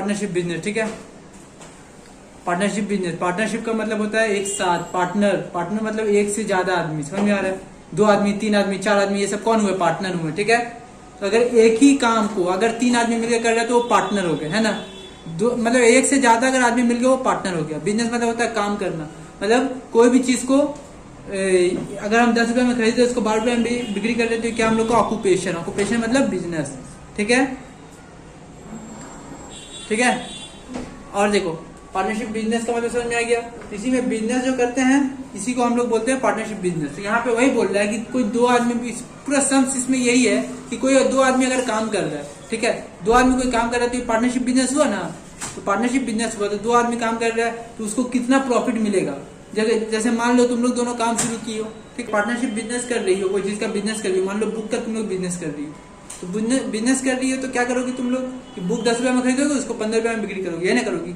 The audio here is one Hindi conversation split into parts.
पार्टनरशिप बिजनेस, ठीक है। पार्टनरशिप बिजनेस, पार्टनरशिप का मतलब होता है एक साथ, पार्टनर, पार्टनर मतलब एक से ज्यादा आदमी, समझ में आ रहा है? 2 आदमी, 3 आदमी, 4 आदमी, ये सब कौन हुए? पार्टनर हुए, ठीक है। तो अगर एक ही काम को अगर 3 आदमी मिलकर कर रहे हैं तो वो पार्टनर हो गए, है ना। मतलब एक से ज्यादा अगर आदमी मिल गए वो पार्टनर हो गया। बिजनेस मतलब होता है काम करना, मतलब कोई भी चीज को अगर हम 10 रुपए में खरीदते उसको 12 रुपए में बिक्री कर देते, क्या हम लोग का ऑक्यूपेशन, ऑक्यूपेशन मतलब बिजनेस, ठीक है, ठीक है। और देखो पार्टनरशिप बिजनेस का मतलब समझ में आ गया। इसी में बिजनेस जो करते हैं इसी को हम लोग बोलते हैं पार्टनरशिप बिजनेस। तो यहाँ पे वही बोल रहा है कि कोई 2 आदमी, पूरा सम्स इसमें यही है कि कोई 2 आदमी अगर काम कर रहा है, ठीक है, 2 आदमी कोई काम कर रहा है तो ये पार्टनरशिप बिजनेस हुआ ना। तो पार्टनरशिप बिजनेस हुआ तो 2 आदमी काम कर रहा है तो उसको कितना प्रॉफिट मिलेगा। जैसे मान लो तुम लोग दोनों काम शुरू किए हो, ठीक, पार्टनरशिप बिजनेस कर रही हो, कोई चीज का बिजनेस कर रही हो, मान लो बुक का तुम लोग बिजनेस कर रही हो, तो बिजनेस कर रही हो तो क्या करोगी तुम लोग कि बुक 10 रुपए में खरीदोगे उसको 15 रुपए में बिक्री करोगे, ये ना करोगी।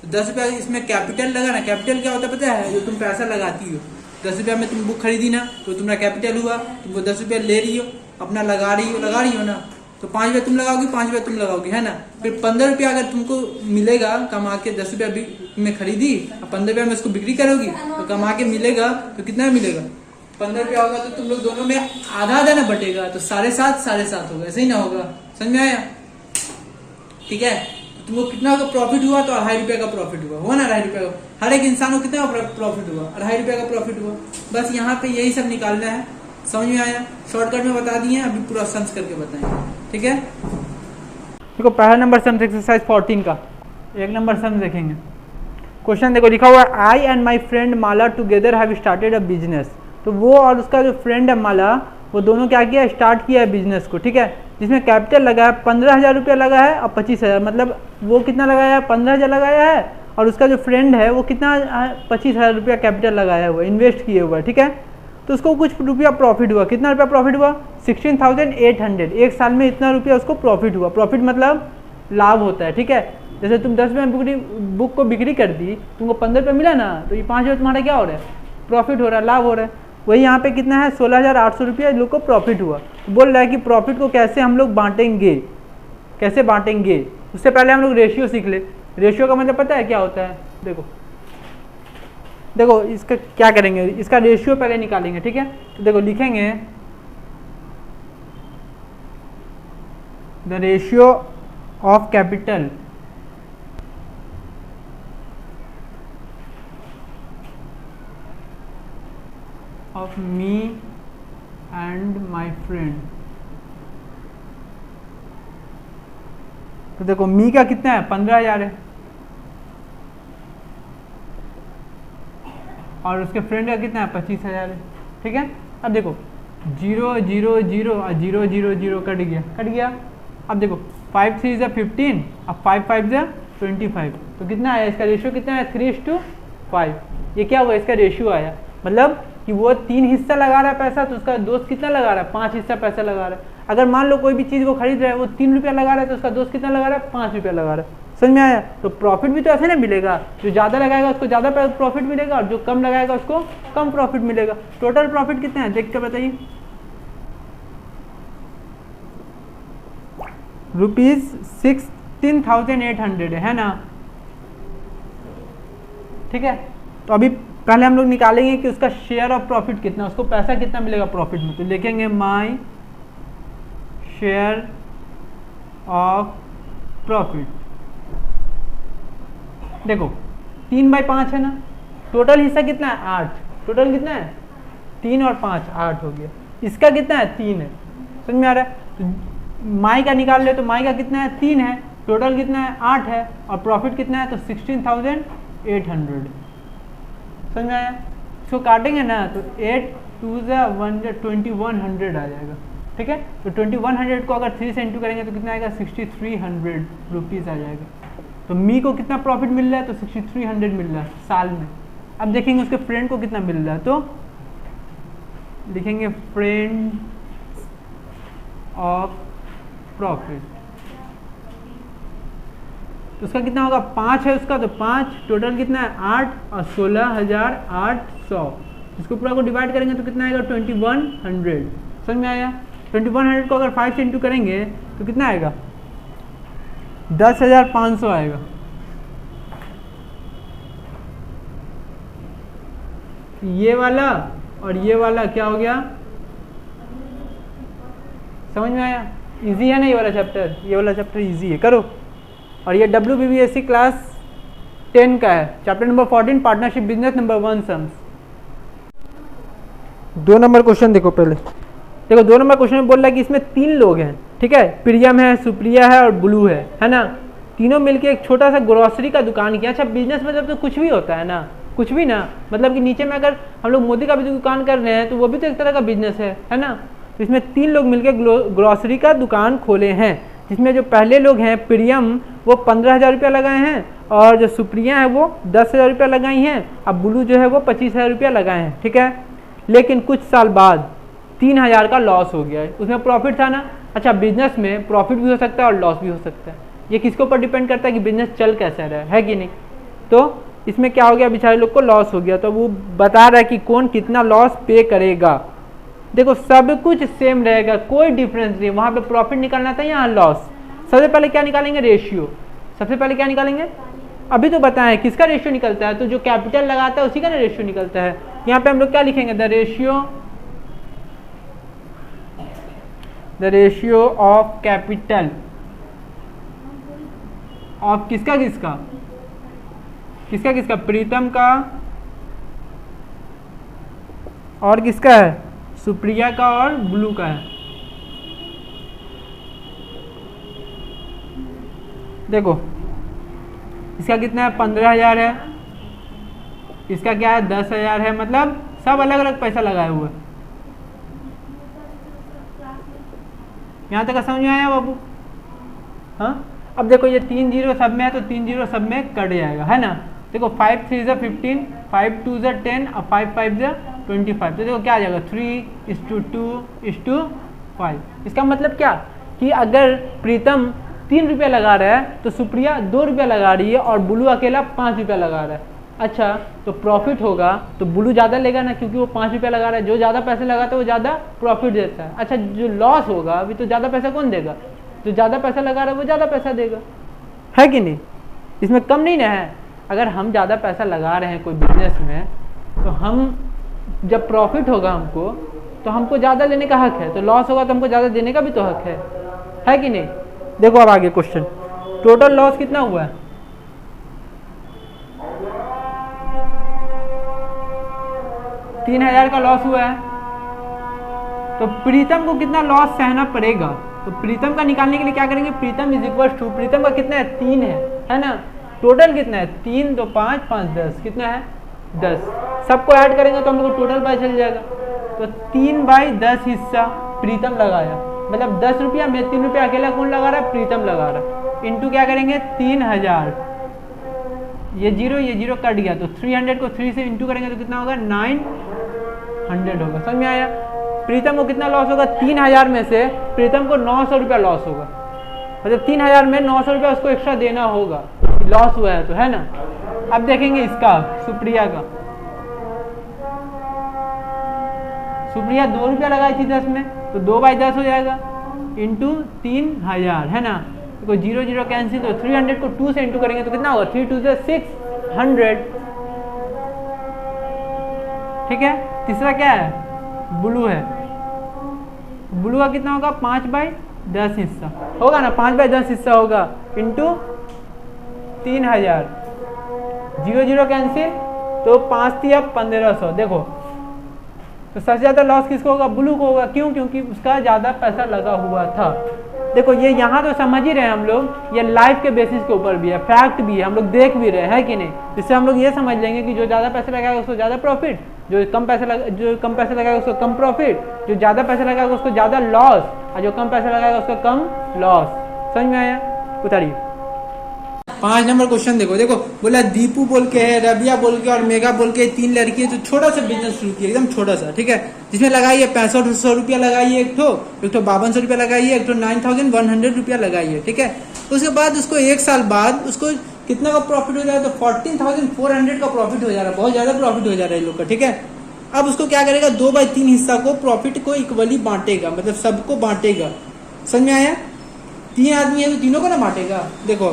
तो 10 रुपया इसमें कैपिटल लगा ना, कैपिटल क्या होता है पता है? जो तुम पैसा लगाती हो, 10 रुपया में तुम बुक खरीदी ना तो तुम्हारा कैपिटल हुआ, तुमको 10 रुपया ले रही हो, अपना लगा रही हो ना, तो 5 रुपया तुम लगाओगी, 5 रुपया तुम लगाओगी, है ना। फिर 15 रुपया अगर तुमको मिलेगा कमा के, 10 रुपया में खरीदी और 15 रुपया में उसको बिक्री करोगी तो कमा के मिलेगा तो कितना मिलेगा? 15 रुपया होगा। तो तुम लोग दोनों में आधा आधा ना बटेगा, तो 7.5 होगा, ऐसे ही ना होगा, समझ में आया? ठीक है, तो तुमको कितना का प्रॉफिट हुआ? तो 2.5 रुपया का प्रॉफिट हुआ ना, 2.5 रुपया का। हर एक इंसान को कितना प्रॉफिट हुआ? 2.5 रुपया का प्रॉफिट हुआ। बस यहाँ पे यही सब निकालना है, समझ में आया? शॉर्टकट में बता दिए, अभी पूरा सम्स करके बताएंगे, ठीक है। देखो पहला नंबर सम्स एक्सरसाइज 14 का 1 नंबर सम्स देखेंगे। क्वेश्चन देखो लिखा हुआ है, I and my friend Mala together have started a business. तो वो और उसका जो फ्रेंड है माला, वो दोनों क्या किया? स्टार्ट किया है बिजनेस को, ठीक है, जिसमें कैपिटल लगा है 15,000 रुपया लगा है और 25,000, मतलब वो कितना लगाया है? 15,000 लगाया है, और उसका जो फ्रेंड है वो कितना 25,000 रुपया कैपिटल लगाया हुआ, इन्वेस्ट किए हुआ है, ठीक है। तो उसको कुछ रुपया प्रॉफिट हुआ, कितना रुपया प्रॉफिट हुआ? 16,800, एक साल में इतना रुपया उसको प्रॉफिट हुआ। प्रॉफिट मतलब लाभ होता है, ठीक है। जैसे तुम 10 रुपये में बुक को बिक्री कर दी, तुमको 15 रुपये मिला ना, तो ये 5 रुपये तुम्हारा क्या हो रहा है? प्रॉफिट हो रहा है, लाभ हो रहा है। वही यहाँ पे कितना है? 16,800 रुपया लोग को प्रॉफिट हुआ। तो बोल रहा है कि प्रॉफिट को कैसे हम लोग बांटेंगे, कैसे बांटेंगे। उससे पहले हम लोग रेशियो सीख ले। रेशियो का मतलब पता है क्या होता है? देखो इसका क्या करेंगे, इसका रेशियो पहले निकालेंगे, ठीक है। तो देखो लिखेंगे the ratio of capital of me and my friend. तो देखो मी का कितना है? 15,000 है, और उसके फ्रेंड का कितना है? 25,000 है, ठीक है। अब देखो 0 0 0 और 0 0 0 कट गया। अब देखो 5 3 is 15, अब 5 5 is 25। तो कितना आया? इसका रेशियो कितना है? 3:5। ये क्या हुआ? इसका रेशियो आया, मतलब कि वो 3 हिस्सा लगा रहा है पैसा, तो उसका दोस्त कितना लगा रहा है? 5 हिस्सा पैसा लगा रहा है। अगर मान लो कोई भी चीज़ को खरीद रहा है, वो 3 रुपया लगा रहा है, तो उसका दोस्त कितना लगा रहा है? 5 रुपया लगा रहा है। समझ में आया? तो प्रॉफिट भी तो ऐसे ना मिलेगा, जो ज़्यादा लगाएगा उसको ज़्यादा प्रॉफिट मिलेगा, और जो कम लगाएगा उसको कम प्रॉफिट मिलेगा। टोटल प्रॉफिट कितना है देख कर बताइए? ₹16,800 है ना, ठीक है। तो अभी पहले हम लोग निकालेंगे कि उसका शेयर ऑफ प्रॉफिट कितना, उसको पैसा कितना मिलेगा प्रॉफिट में। तो लिखेंगे माई शेयर ऑफ प्रॉफिट। देखो 3/5 है ना, टोटल हिस्सा कितना है? 8। टोटल कितना है? 3 और 5 8 हो गया। इसका कितना है? 3 है। समझ में आ रहा है? तो माई का निकाल ले, तो माई का कितना है? 3 है। टोटल कितना है? 8 है, और प्रॉफिट कितना है? तो 16,800। समझ में आया? इसको काटेंगे ना तो 8 2 2100 आ जाएगा, ठीक है। तो 2100 को अगर 3 से इंटू करेंगे तो कितना आएगा? 6,300 रुपीज़ आ जाएगा। तो मी को कितना प्रॉफिट मिल रहा है? तो 6,300 मिल रहा है साल में। अब देखेंगे उसके फ्रेंड को कितना मिल रहा है, तो लिखेंगे फ्रेंड ऑफ प्रॉफिट। तो उसका कितना होगा? 5 है उसका, तो 5 टोटल कितना है? 8 और 16,800। इसको पूरा को डिवाइड करेंगे तो कितना आएगा? 2100। समझ में आया? 2100 को अगर 5 से इंटू करेंगे तो कितना आएगा? 10,500 आएगा। ये वाला और ये वाला क्या हो गया, समझ में आया? इजी है ना ये वाला चैप्टर, ये वाला चैप्टर इजी है, करो। और ये WBBSC क्लास 10 का है, chapter number 14 partnership business number 1 sums. 2 number question देखो पहले, देखो 2 नंबर क्वेश्चन में बोल रहा है कि इसमें 3 लोग हैं, ठीक है, प्रियम है, सुप्रिया है और ब्लू है ना। तीनों मिलके एक छोटा सा ग्रोसरी का दुकान किया। अच्छा बिजनेस मतलब तो कुछ भी होता है ना, कुछ भी ना, मतलब कि नीचे में अगर हम लोग मोदी का भी दुकान कर रहे हैं तो वो भी तो एक तरह का बिजनेस है ना। तो इसमें 3 लोग मिलकर ग्रोसरी का दुकान खोले हैं, जिसमें जो पहले लोग हैं प्रियम वो 15,000 रुपया लगाए हैं और जो सुप्रिया है वो 10,000 रुपया लगाई हैं, अब ब्लू जो है वो 25,000 रुपया लगाए हैं, ठीक है। लेकिन कुछ साल बाद 3,000 का लॉस हो गया है, उसमें प्रॉफिट था ना। अच्छा बिजनेस में प्रॉफिट भी हो सकता है और लॉस भी हो सकता है, ये किसके ऊपर डिपेंड करता है कि बिजनेस चल कैसा रहा है कि नहीं। तो इसमें क्या हो गया, बेचारे लोग को लॉस हो गया, तो वो बता रहा है कि कौन कितना लॉस पे करेगा। देखो सब कुछ सेम रहेगा, कोई डिफरेंस नहीं, वहां पे प्रॉफिट निकालना था, यहाँ लॉस। सबसे पहले क्या निकालेंगे, रेशियो। सबसे पहले क्या निकालेंगे, अभी तो बताएं किसका रेशियो निकलता है, तो जो कैपिटल लगाता है उसी का ना रेशियो निकलता है। यहाँ पे हम लोग क्या लिखेंगे, the ratio of capital of किसका किसका किसका किसका, प्रीतम का और किसका है, सुप्रिया का और ब्लू का है। देखो इसका कितना है, 15,000 है, इसका क्या है 10,000 है, मतलब सब अलग अलग पैसा लगाए हुए। यहां तक समझ में आया बाबू? हाँ अब देखो ये 3 जीरो सब में है तो 3 जीरो सब में कट जाएगा, है ना। देखो 5 3 ज़ा 15, 5 2 ज़ा 10 और 5 5 ज़ा 25। तो देखो क्या आ जाएगा 3:2:5। इसका मतलब क्या कि अगर प्रीतम 3 रुपया लगा रहा है तो सुप्रिया 2 रुपया लगा रही है और ब्लू अकेला 5 रुपया लगा रहा है। अच्छा तो प्रॉफिट होगा तो ब्लू ज़्यादा लेगा ना, क्योंकि वो 5 रुपया लगा रहा है, जो ज़्यादा पैसे लगाता है वो ज़्यादा प्रॉफिट देता है। अच्छा जो लॉस होगा अभी तो ज़्यादा पैसा कौन देगा, जो ज़्यादा पैसा लगा रहा है वो ज़्यादा पैसा देगा, है कि नहीं। इसमें कम नहीं ना है। अगर हम ज़्यादा पैसा लगा रहे हैं कोई बिजनेस में तो हम जब प्रॉफिट होगा हमको तो हमको ज़्यादा लेने का हक है, तो लॉस होगा तो हमको ज़्यादा देने का भी तो हक है कि नहीं। देखो अब आगे क्वेश्चन, टोटल लॉस कितना हुआ है, $3,000 का लॉस हुआ है। तो प्रीतम को कितना लॉस सहना पड़ेगा, तो प्रीतम का निकालने के लिए क्या करेंगे, प्रीतम इज इक्वल टू, प्रीतम का कितना है 3 है ना। टोटल कितना है 3 2 5 5 10, कितना है 10। सबको ऐड करेंगे तो हम लोग को टोटल पता चल जाएगा। तो 3/10 हिस्सा प्रीतम लगाया, मतलब 10 रुपया में 3 रुपया अकेला कौन लगा रहा है, प्रीतम लगा रहा है। इंटू क्या करेंगे 3,000, ये जीरो कट गया तो 300 को 3 से इंटू करेंगे तो कितना होगा 900 होगा। समझ में आया। प्रीतम को कितना लॉस होगा, 3,000 में से प्रीतम को 900 रुपया लॉस होगा, मतलब 3,000 में 900 रुपया उसको एक्स्ट्रा देना होगा, लॉस हुआ है तो, है ना। अब देखेंगे इसका, सुप्रिया का, सुप्रिया 2 रुपया लगाई थी 10 में, तो 2/10 हो जाएगा इंटू 3,000, है ना। तो 0 0 कैंसिल, तो 300 को 2 से इंटू करेंगे तो कितना होगा 3 2 से 600, ठीक है। तीसरा क्या है, ब्लू है, ब्लू का कितना होगा 5/10 हिस्सा होगा ना, 5/10 हिस्सा होगा इंटू 3,000, 0 0 कैंसिल, तो 5 3 1500। देखो तो सबसे ज्यादा लॉस किसको होगा, ब्लू को होगा। क्यों, क्योंकि उसका ज्यादा पैसा लगा हुआ था। देखो ये यहाँ तो समझ ही रहे हैं हम लोग, ये लाइफ के बेसिस के ऊपर भी है, फैक्ट भी है, हम लोग देख भी रहे हैं कि नहीं। जिससे हम लोग ये समझ लेंगे कि जो ज़्यादा पैसे लगाएगा उसको ज़्यादा प्रॉफिट, जो कम पैसे लगाएगा उसको कम प्रॉफिट, जो ज़्यादा पैसे लगाएगा उसको ज़्यादा लॉस, और जो कम पैसे लगाएगा उसको कम लॉस। समझ में आया, उतारिए। 5 नंबर क्वेश्चन देखो, देखो बोला दीपू बोल के है, रबिया बोल के और मेगा बोल के 3 लड़की है, तो छोटा सा बिजनेस शुरू किया, एकदम छोटा सा, ठीक है। जिसमें लगाइए 6500 रुपया लगाइए, एक तो 5200 रुपया लगाइए, एक तो 9100 रुपया लगाइए, ठीक है। उसके बाद उसको 1 साल बाद उसको कितना का प्रॉफिट हो जाएगा, तो 14,400 का प्रॉफिट हो जा रहा है, बहुत ज्यादा प्रॉफिट हो जा रहा है इन लोग का, ठीक है। अब उसको क्या करेगा, 2/3 हिस्सा को प्रॉफिट को इक्वली बांटेगा, मतलब सबको बांटेगा। समझ में आया। तीन आदमी है तो तीनों को ना बांटेगा। देखो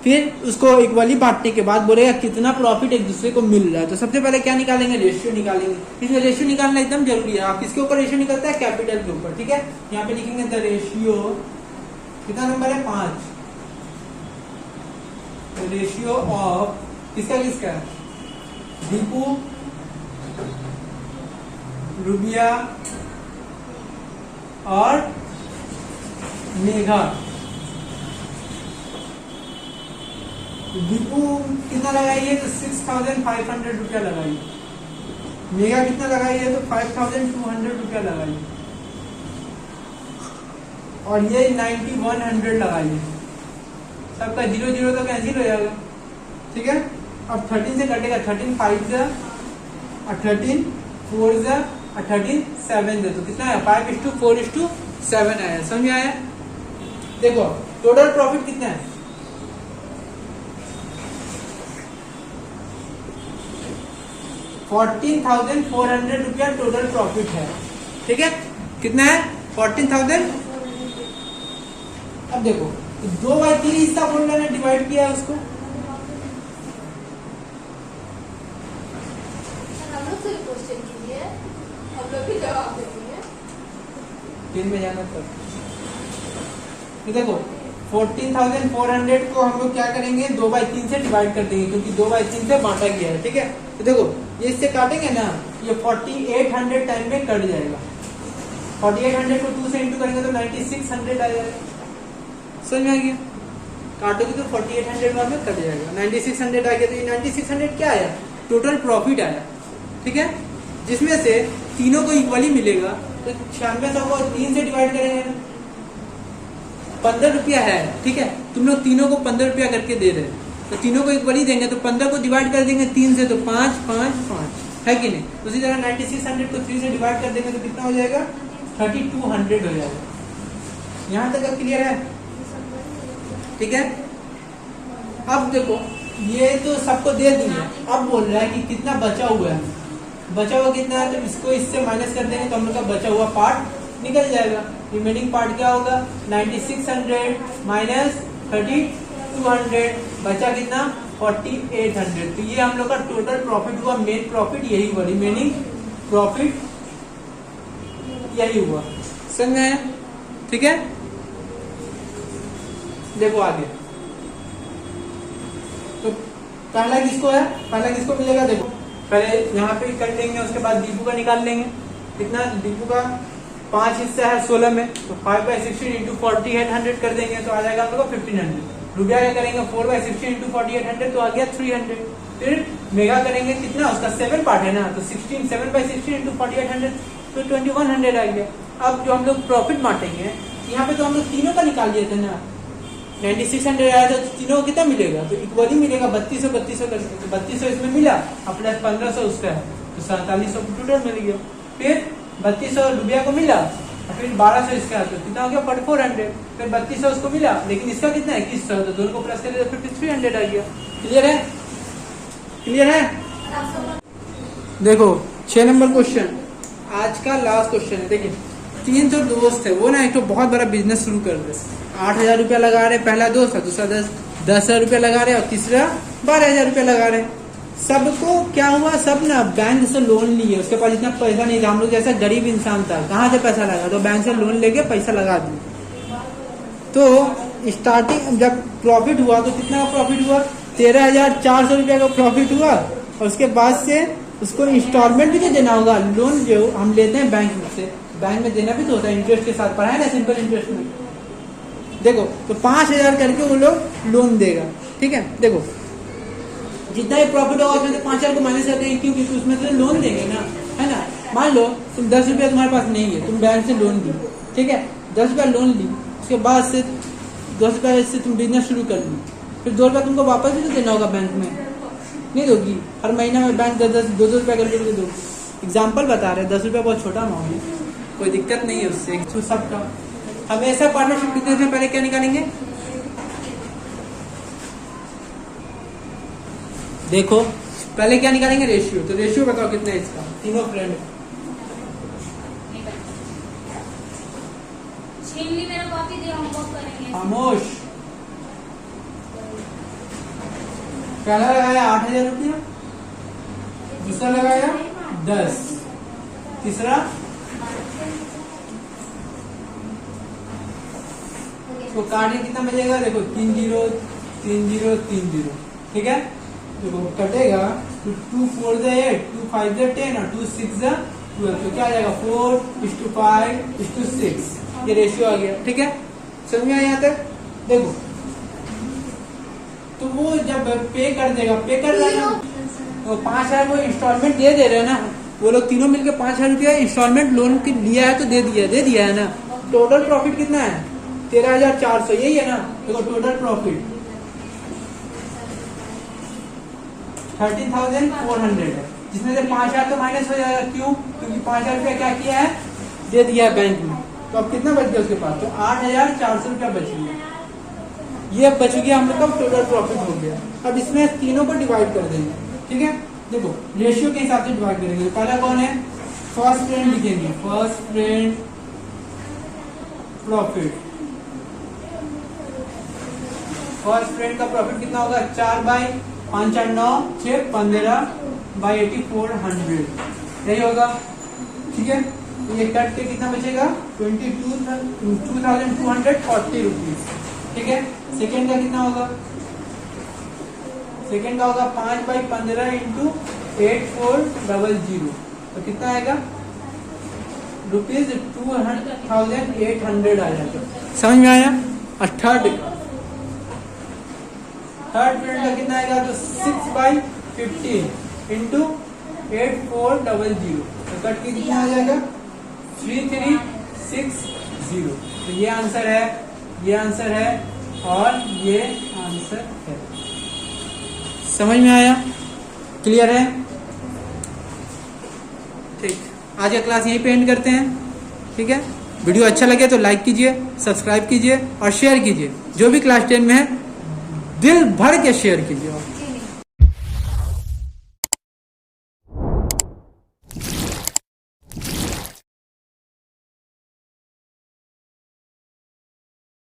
फिर उसको इक्वली बांटने के बाद बोलेगा कितना प्रॉफिट एक दूसरे को मिल रहा है। तो सबसे पहले क्या निकालेंगे, रेशियो निकालेंगे। इसमें रेशियो निकालना एकदम जरूरी है। आप किसके ऊपर रेशियो निकलता है, कैपिटल के ऊपर, ठीक है। यहाँ पे लिखेंगे द रेशियो, कितना नंबर है 5, रेशियो ऑफ किसका दीपू, रूबिया और मेघा। दीपू कितना लगाई है, तो 6,500 रुपया लगाई। मेघा कितना लगाई है, तो 5,200 रुपया लगाई। और ये 9,100 लगाई है। सबका 0 तो कैंसिल हो जाएगा, ठीक है। अब 13 से कटेगा, 13 5 और 13 4 और 13 7 दे, तो कितना है 5:4:7 आया। समझ आया। देखो टोटल प्रॉफिट कितना है, 14,400 रुपया टोटल प्रॉफिट है, ठीक है। कितना है 14,000। अब देखो 2/3 हिस्सा बोल रहे हैं, डिवाइड किया है उसको। तीन में जाना तब। तो देखो 14,400 को हम लोग क्या करेंगे, 2/3 से डिवाइड कर देंगे, क्योंकि 2/3 से बांटा गया है, ठीक है। तो देखो ये इससे काटेंगे ना, ये 4,800 टाइम में कट जाएगा। 4,800 को 2 से इंटू करेंगे तो 9,600 आ जाएगा। समझ में आ गया। काटोगे तो 4,800 में कट जाएगा, 9,600 आ गया। तो ये 9,600 क्या आया, टोटल प्रॉफिट आया, ठीक है। जिसमें से तीनों को इक्वली मिलेगा, तो 9600 को 3 से डिवाइड करेंगे, 15 रुपया है, ठीक है। तुम लोग तीनों को 15 रुपया करके दे रहे हैं, तो तीनों को इक्वली देंगे, तो 15 को डिवाइड कर देंगे 3 से, तो 5 5 5 है कि नहीं। उसी तरह 9,600 को 3 से डिवाइड कर देंगे तो कितना हो जाएगा, 3,200 हो जाएगा। यहाँ तक क्लियर है, ठीक है। अब देखो ये तो सबको दे दिए, अब बोल रहा है कि कितना बचा हुआ है। बचा हुआ कितना है, तो इसको इससे माइनस कर देंगे तो हम लोग का बचा हुआ पार्ट निकल जाएगा। रिमेनिंग पार्ट क्या होगा, 9,600 माइनस 3,200, बचा कितना 4,800। तो ये हम लोग का टोटल प्रॉफिट हुआ, मेन प्रॉफिट यही हुआ, रिमेनिंग प्रॉफिट यही हुआ। समझ में आया, ठीक है। देखो आगे, तो पहला किसको है, पहला किसको मिलेगा। देखो पहले यहाँ पे कर लेंगे, उसके बाद दीपू का निकाल लेंगे। कितना, दीपू का 5 हिस्सा है 16 में, तो 5/16 इंटू 4,800 कर देंगे तो आ जाएगा हम लोग को 1,500। रुपया क्या करेंगे, 4/16 इंटू 4,800 तो आ गया 300। फिर मेगा करेंगे कितना, उसका 7 पार्ट है ना, तो 7/16 इंटू 4,800 तो 2,100 आ गया। अब जो हम लोग प्रॉफिट बांटेंगे, यहाँ पे तो हम लोग तीनों का निकाल लिए थे ना, 9,600 आया था, तो तीनों को कितना मिलेगा, तो इक्वली मिलेगा 3,200 कर सकते, 3,200 इसमें मिला और प्लस 1,500 उसका है, तो 4,700 टोटल मिल गया। फिर 3,200 रुपया को मिला और फिर 1,200 इसका, तो कितना हो गया 4,400। फिर 3,200 उसको मिला, लेकिन इसका कितना है 2100, तो दोनों को प्लस कर दिया तो 5,300 आ गया। क्लियर है, क्लियर है। देखो 6 नंबर क्वेश्चन, आज का लास्ट क्वेश्चन है। देखिए 3 जो दोस्त है वो ना एक तो बहुत बड़ा बिजनेस शुरू कर रहे, 8,000 रुपया लगा रहे, पहला दोस्त है, दूसरा 10,000 रुपया लगा रहे और तीसरा 12,000 रुपया लगा रहे। सबको क्या हुआ, सब ना बैंक से लोन लिए, उसके पास इतना पैसा नहीं था। हम लोग जैसा गरीब इंसान था, कहाँ से पैसा लगा, तो बैंक से लोन लेके पैसा लगा दिया। तो स्टार्टिंग जब प्रॉफिट हुआ तो कितना का प्रॉफिट हुआ, 13,400 रुपया का प्रॉफिट हुआ। और उसके बाद से उसको इंस्टॉलमेंट भी तो देना होगा, लोन जो हम लेते हैं बैंक से, बैंक में देना भी तो होता है इंटरेस्ट के साथ, पढ़ा है ना सिंपल इंटरेस्ट में। देखो तो 5,000 करके वो लोग लोन देगा, ठीक है। देखो जितना ही प्रॉफिट होगा उसमें से 5,000 को माइनस कर देंगे, क्योंकि उसमें से लोन देंगे ना, है ना। मान लो तुम 10 रुपया तुम्हारे पास नहीं है, तुम बैंक से लोन ली, ठीक है, 10 रुपया लोन ली, उसके बाद से 10 रुपया से तुम बिजनेस शुरू कर ली, फिर 2 रुपया तुमको वापस भी तो देना होगा बैंक में, नहीं दोगी। हर महीना में बैंक 2 रुपया करके दो। एग्जाम्पल बता रहे, 10 रुपया बहुत छोटा अमाउंट है, कोई दिक्कत नहीं है उससे, तो सबका हमेशा पार्टनरशिप बिजनेस में पहले क्या निकालेंगे, देखो पहले क्या निकालेंगे, रेशियो। तो रेशियो बताओ कितना है इसका, तीनों फ्रेंड। छीन ली मेरा कॉपी, दे खामोश। पहला लगाया 8,000 रुपया, दूसरा लगाया 10, तीसरा तो काट के कितना बचेगा, देखो 3 0 3 0 3 0, ठीक है। देखो कटेगा तो 2 4 8, 2 5 10 और 2 6 12, तो क्या आ जाएगा 4:5:6, ये रेशियो आ गया, ठीक है। समझ में आया यहाँ तक? देखो तो वो जब पे कर देगा, पे कर देगा तो 5,000 वो इंस्टॉलमेंट दे रहे हैं ना, वो लोग तीनों मिलकर 5,000 रुपया इंस्टॉलमेंट लोन की लिया है तो दे दिया है ना। टोटल प्रॉफिट कितना है 13,400, यही है ना। देखो टोटल प्रॉफिट 13,400 है, जिसमें से 5,000 तो माइनस हो जाएगा, क्यों? क्योंकि 5,000 रुपया क्या किया है, दे दिया है बैंक में। तो अब कितना बच गया उसके पास, तो 8,400 रुपया बच गया। ये बच गया हम लोग का टोटल प्रॉफिट हो गया। अब इसमें तीनों को डिवाइड कर देंगे, ठीक है। देखो रेशियो के हिसाब से डिवाइड करेंगे। पहला कौन है, फर्स्ट फ्रेंड लिखेंगे, first friend profit. First friend का प्रॉफिट कितना होगा, 4/5 4 9 6 15/8400, यही होगा, ठीक है। ये कट के कितना बचेगा 22,240 रुपीज, ठीक है। सेकेंड का कितना होगा, सेकेंड का होगा 5/15 × 8400, तो कितना आएगा ₹2,800 आ जाएगा। समझ में आया। और थर्ड फ्रेंड का कितना आएगा, तो 6/15 × 8400, तो कट के कितना आ जाएगा 3360। तो ये आंसर है, ये आंसर है और ये आंसर है। समझ में आया, क्लियर है? ठीक, आज का क्लास यहीं पे एंड करते हैं, ठीक है। वीडियो अच्छा लगे तो लाइक कीजिए, सब्सक्राइब कीजिए और शेयर कीजिए। जो भी क्लास 10 में है दिल भर के शेयर कीजिए।